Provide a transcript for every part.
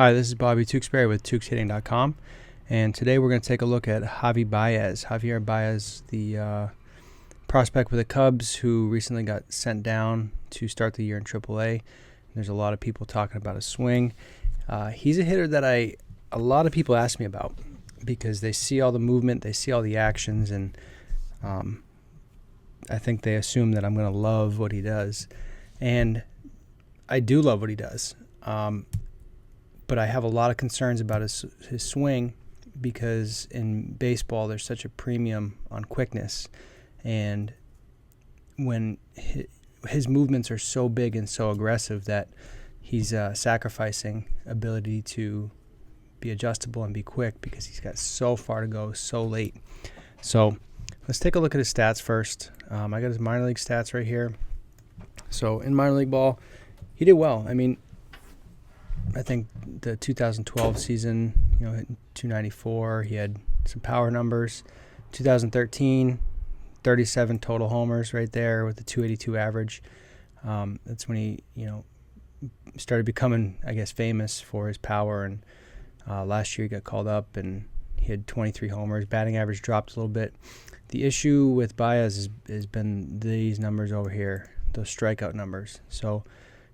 Hi, this is Bobby Tewksbury with TewksHitting.com, and today we're going to take a look at Javier Baez, the prospect with the Cubs who recently got sent down to start the year in AAA. There's a lot of people talking about his swing. He's a hitter that a lot of people ask me about because they see all the movement, they see all the actions, and I think they assume that I'm going to love what he does. And I do love what he does. But I have a lot of concerns about his swing because in baseball there's such a premium on quickness, and when his movements are so big and so aggressive that he's sacrificing ability to be adjustable and be quick because he's got so far to go so late. So let's take a look at his stats first. I got his minor league stats right here. So in minor league ball, he did well. I mean, I think the 2012 season, hit 294. He had some power numbers. 2013, 37 total homers right there with the 282 average. That's when he, started becoming, I guess, famous for his power. And last year he got called up and he had 23 homers. Batting average dropped a little bit. The issue with Baez has been these numbers over here, those strikeout numbers. So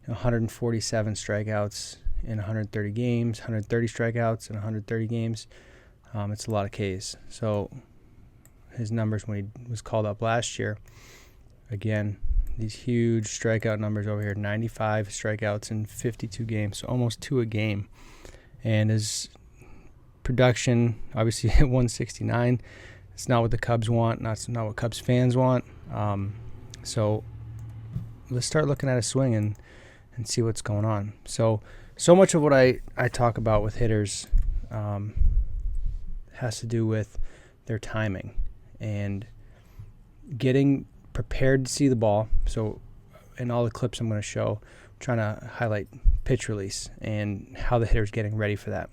147 strikeouts in 130 games, 130 strikeouts in 130 games. It's a lot of Ks. So his numbers when he was called up last year, again, these huge strikeout numbers over here, 95 strikeouts in 52 games, so almost 2 a game. And his production, obviously at 169, it's not what the Cubs want, not what Cubs fans want. So let's start looking at his swing and see what's going on. So much of what I talk about with hitters has to do with their timing and getting prepared to see the ball. So in all the clips I'm going to show, I'm trying to highlight pitch release and how the hitter's getting ready for that.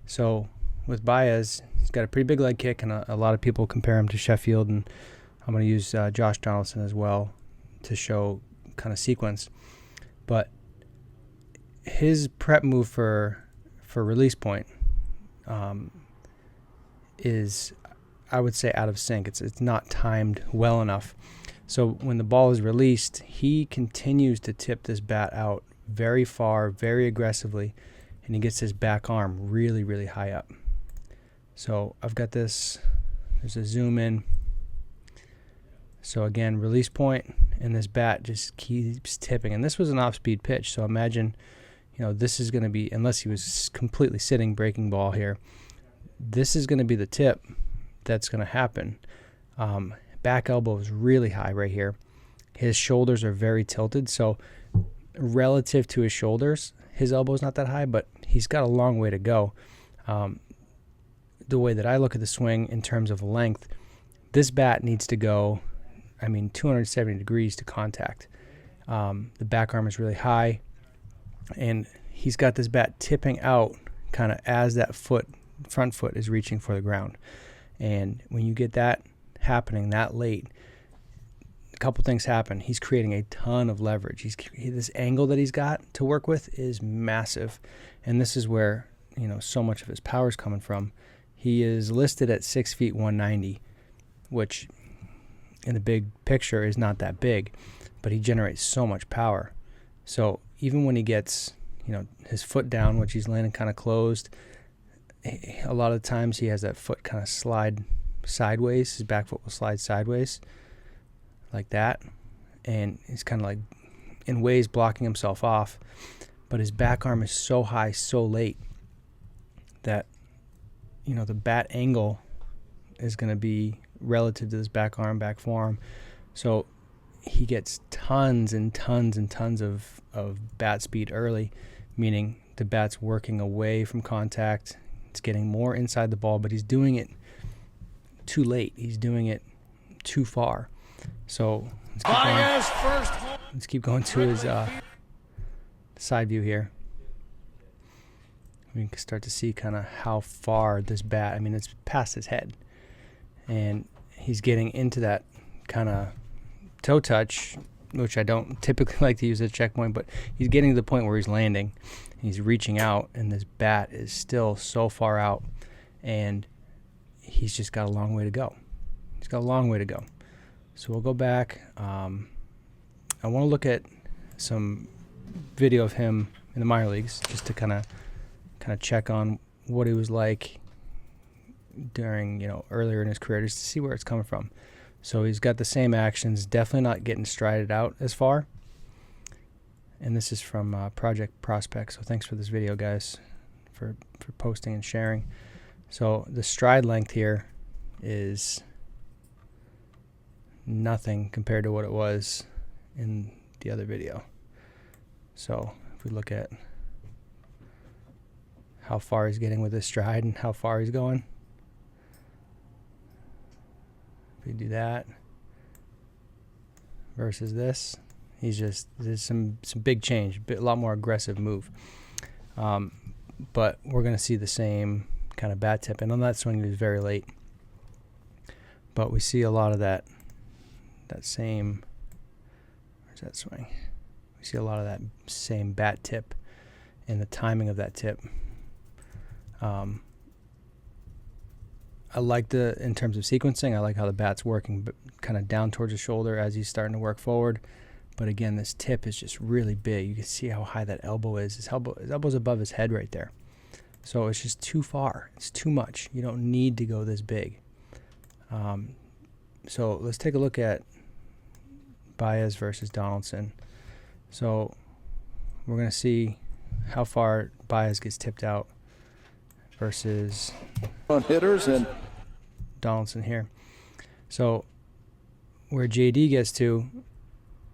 So with Baez, he's got a pretty big leg kick, and a lot of people compare him to Sheffield, and I'm going to use Josh Donaldson as well to show kind of sequence. But his prep move for release point is, I would say, out of sync. It's not timed well enough. So when the ball is released, he continues to tip this bat out very far, very aggressively, and he gets his back arm really, really high up. So I've got this. There's a zoom in. So again, release point, and this bat just keeps tipping. And this was an off-speed pitch, so imagine, this is going to be, unless he was completely sitting breaking ball here, this is going to be the tip that's going to happen. Back elbow is really high right here. His shoulders are very tilted, so relative to his shoulders, his elbow is not that high, but he's got a long way to go. The way that I look at the swing in terms of length, this bat needs to go, 270 degrees to contact. The back arm is really high, and he's got this bat tipping out kind of as that front foot is reaching for the ground. And when you get that happening that late, a couple things happen. He's creating a ton of leverage. This angle that he's got to work with is massive, and this is where so much of his power is coming from. He is listed at 6 feet 190, which in the big picture is not that big, but he generates so much power. So even when he gets his foot down, which he's landing kind of closed, a lot of times he has that foot kind of slide sideways. His back foot will slide sideways like that, and he's kind of like in ways blocking himself off, but his back arm is so high so late that the bat angle is going to be relative to this back arm, back forearm. So he gets tons and tons and tons of bat speed early, meaning the bat's working away from contact. It's getting more inside the ball, but he's doing it too late. He's doing it too far. So let's keep going to his side view here. We can start to see kind of how far this bat, it's past his head. And he's getting into that kind of toe touch which I don't typically like to use as a checkpoint, but he's getting to the point where he's landing. He's reaching out, and this bat is still so far out, and he's just got a long way to go. He's got a long way to go. So we'll go back. I want to look at some video of him in the minor leagues just to kind of check on what he was like during, earlier in his career, just to see where it's coming from. So he's got the same actions, definitely not getting strided out as far. And this is from Project Prospect. So thanks for this video, guys, for posting and sharing. So the stride length here is nothing compared to what it was in the other video. So if we look at how far he's getting with his stride and how far he's going, if we do that versus this, there's some big change, a lot more aggressive move. But we're going to see the same kind of bat tip, and on that swing he was very late. But we see a lot of that same, where's that swing? We see a lot of that same bat tip and the timing of that tip. I like in terms of sequencing, I like how the bat's working kind of down towards the shoulder as he's starting to work forward. But again, this tip is just really big. You can see how high that elbow is. His elbow's above his head right there. So it's just too far. It's too much. You don't need to go this big. So let's take a look at Baez versus Donaldson. So we're going to see how far Baez gets tipped out versus hitters and Donaldson here. So where JD gets to,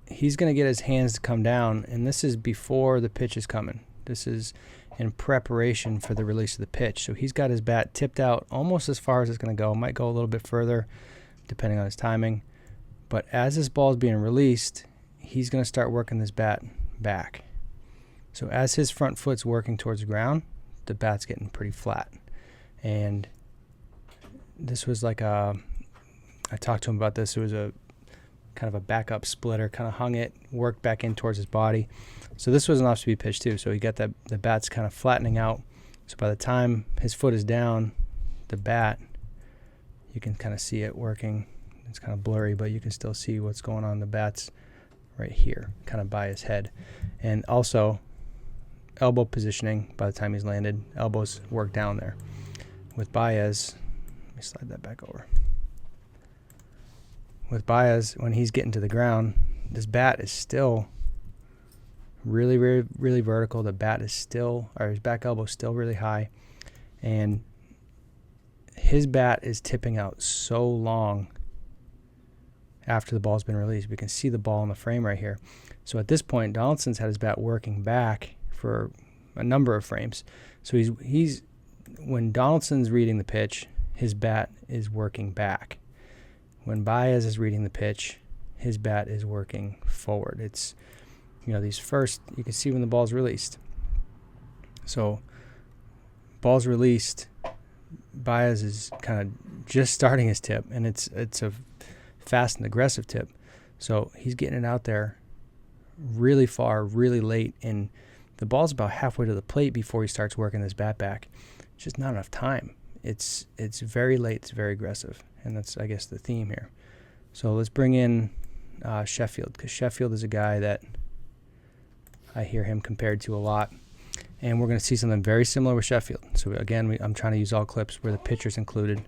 he's going to get his hands to come down, and this is before the pitch is coming. This is in preparation for the release of the pitch. So he's got his bat tipped out almost as far as it's going to go. Might go a little bit further depending on his timing. But as this ball is being released, he's going to start working this bat back. So as his front foot's working towards the ground, the bat's getting pretty flat. And this was like I talked to him about this. It was a kind of a backup splitter, kind of hung it, worked back in towards his body. So this was an off-speed pitch too. So he got the bat's kind of flattening out. So by the time his foot is down, the bat, you can kind of see it working. It's kind of blurry, but you can still see what's going on. The bat's right here, kind of by his head. And also, elbow positioning by the time he's landed, elbows work down there. With Baez, let me slide that back over. With Baez, when he's getting to the ground, this bat is still really, really, really vertical. The bat is still, or his back elbow is still really high. And his bat is tipping out so long after the ball's been released. We can see the ball in the frame right here. So at this point, Donaldson's had his bat working back for a number of frames. So he's when Donaldson's reading the pitch, his bat is working back. When Baez is reading the pitch, his bat is working forward. It's, these first, you can see when the ball's released. So ball's released, Baez is kind of just starting his tip, and it's a fast and aggressive tip. So he's getting it out there really far, really late, and the ball's about halfway to the plate before he starts working this bat back. It's just not enough time. It's very late. It's very aggressive, and that's, I guess, the theme here. So let's bring in Sheffield, because Sheffield is a guy that I hear him compared to a lot, and we're going to see something very similar with Sheffield. So again, I'm trying to use all clips where the pitcher's included.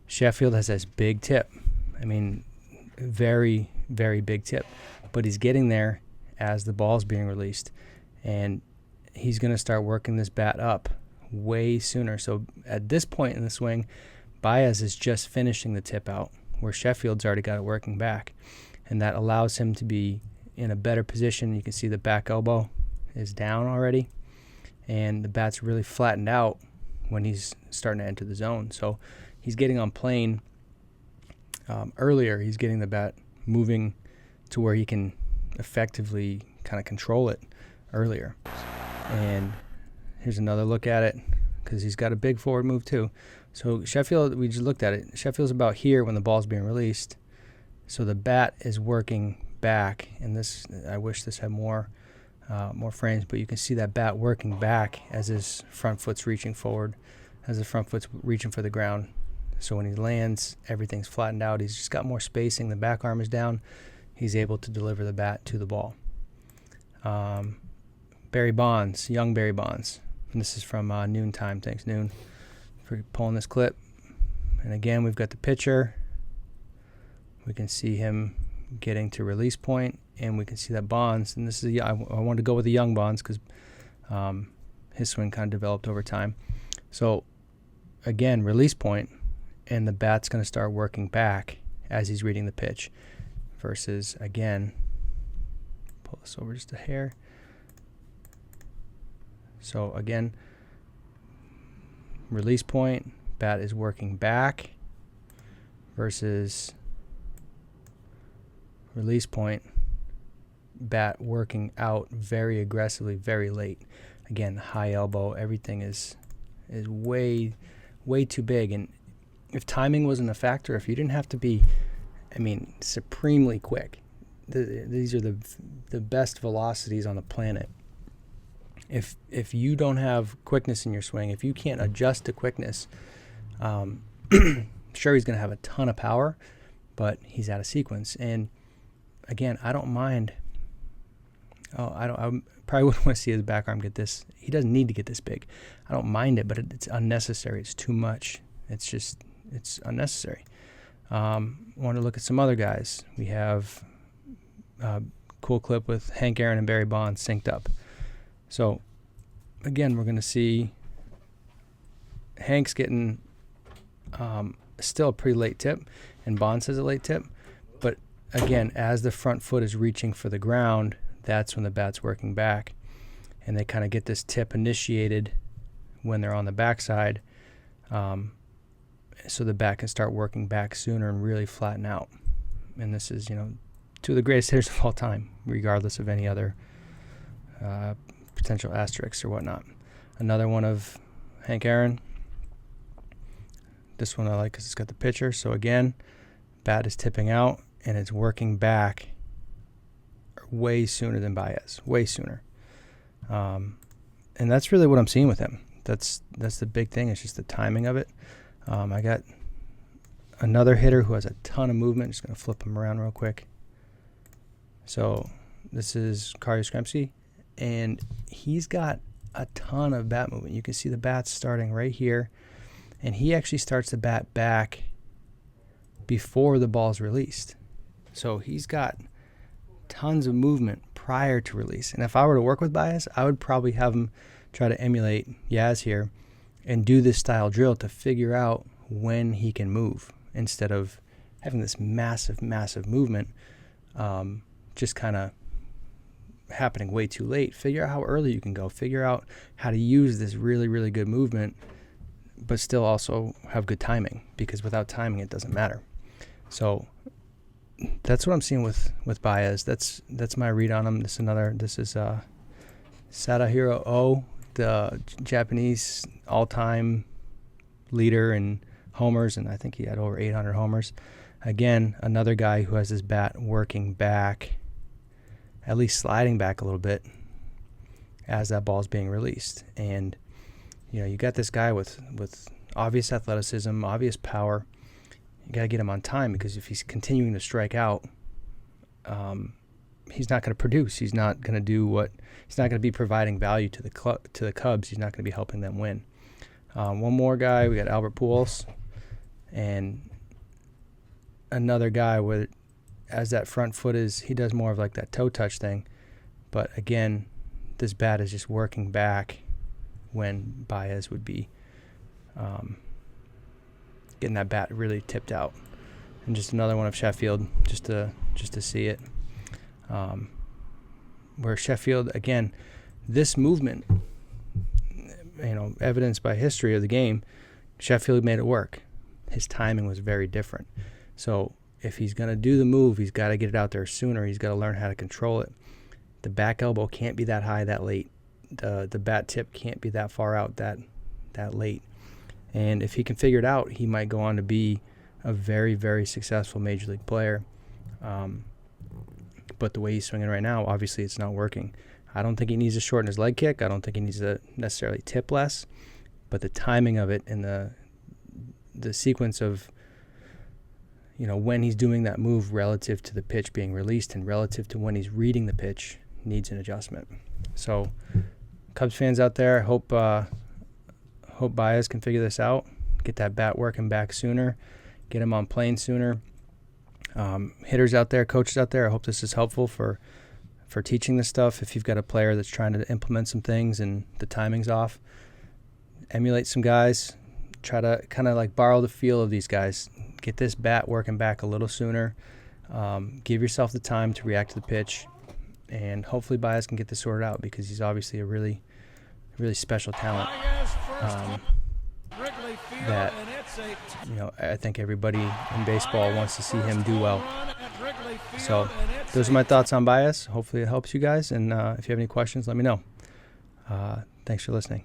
Sheffield has this big tip. I mean, very, very big tip, but he's getting there as the ball's being released, and he's going to start working this bat up way sooner. So at this point in the swing, Baez is just finishing the tip out, where Sheffield's already got it working back, and that allows him to be in a better position. You can see the back elbow is down already, and the bat's really flattened out when he's starting to enter the zone. So he's getting on plane earlier. He's getting the bat moving to where he can effectively kind of control it earlier. And here's another look at it, because he's got a big forward move too. So Sheffield, we just looked at it. Sheffield's about here when the ball's being released. So the bat is working back, and this, I wish this had more frames, but you can see that bat working back as his front foot's reaching forward, as the front foot's reaching for the ground. So when he lands, everything's flattened out. He's just got more spacing. The back arm is down. He's able to deliver the bat to the ball. Barry Bonds, young Barry Bonds. And this is from Noon Time. Thanks, Noon, for pulling this clip. And again, we've got the pitcher. We can see him getting to release point, and we can see that Bonds. And this is I wanted to go with the young Bonds because his swing kind of developed over time. So again, release point, and the bat's going to start working back as he's reading the pitch. Versus, again, pull this over just a hair. So again, release point, bat is working back versus release point, bat working out very aggressively, very late. Again, high elbow, everything is way too big. And if timing wasn't a factor, if you didn't have to be, supremely quick, these are the best velocities on the planet. If you don't have quickness in your swing, if you can't adjust to quickness, sure, he's going to have a ton of power, but he's out of sequence. And again, I don't mind. I probably wouldn't want to see his back arm get this. He doesn't need to get this big. I don't mind it, but it's unnecessary. It's too much. It's unnecessary. Want to look at some other guys. We have a cool clip with Hank Aaron and Barry Bonds synced up. So, again, we're going to see Hank's getting still a pretty late tip, and Bonds has a late tip. But, again, as the front foot is reaching for the ground, that's when the bat's working back. And they kind of get this tip initiated when they're on the backside, so the bat can start working back sooner and really flatten out. And this is, two of the greatest hitters of all time, regardless of any other potential asterisks or whatnot. Another one of Hank Aaron. This one I like because it's got the pitcher. So again, bat is tipping out and it's working back way sooner than Baez, way sooner. And that's really what I'm seeing with him. That's the big thing. It's just the timing of it. I got another hitter who has a ton of movement. Just going to flip him around real quick. So this is Kari Skremski, and he's got a ton of bat movement. You can see the bat's starting right here, and he actually starts the bat back before the ball's released. So he's got tons of movement prior to release. And if I were to work with Baez, I would probably have him try to emulate Yaz here and do this style drill to figure out when he can move instead of having this massive movement just kind of happening way too late. Figure out how early you can go. Figure out how to use this really good movement but still also have good timing, because without timing it doesn't matter. So that's what I'm seeing with Baez. That's my read on him. This is Sadahiro Oh, the Japanese all-time leader in homers, and I think he had over 800 homers. Again, another guy who has his bat working back, at least sliding back a little bit as that ball's being released. And you got this guy with obvious athleticism, obvious power. You got to get him on time, because if he's continuing to strike out, he's not going to produce. He's not going to be providing value to the Cubs. He's not going to be helping them win. One more guy, we got Albert Pujols, and another guy where as that front foot he does more of like that toe touch thing. But again, this bat is just working back when Baez would be getting that bat really tipped out. And just another one of Sheffield, just to see it. Where Sheffield, again, this movement, evidenced by history of the game, Sheffield made it work. His timing was very different. So if he's going to do the move, he's got to get it out there sooner. He's got to learn how to control it. The back elbow can't be that high that late. The bat tip can't be that far out that late. And if he can figure it out, he might go on to be a very, very successful major league player. But but the way he's swinging right now, obviously it's not working. I don't think he needs to shorten his leg kick. I don't think he needs to necessarily tip less, but the timing of it and the sequence of, when he's doing that move relative to the pitch being released and relative to when he's reading the pitch needs an adjustment. So Cubs fans out there, hope Baez can figure this out, get that bat working back sooner, get him on plane sooner. Hitters out there, coaches out there, I hope this is helpful for teaching this stuff. If you've got a player that's trying to implement some things and the timing's off, emulate some guys, try to kind of like borrow the feel of these guys. Get this bat working back a little sooner. Give yourself the time to react to the pitch, and hopefully Baez can get this sorted out because he's obviously a really, really special talent that, I think everybody in baseball wants to see him do well. So those are my thoughts on Baez. Hopefully it helps you guys, and if you have any questions, let me know. Thanks for listening.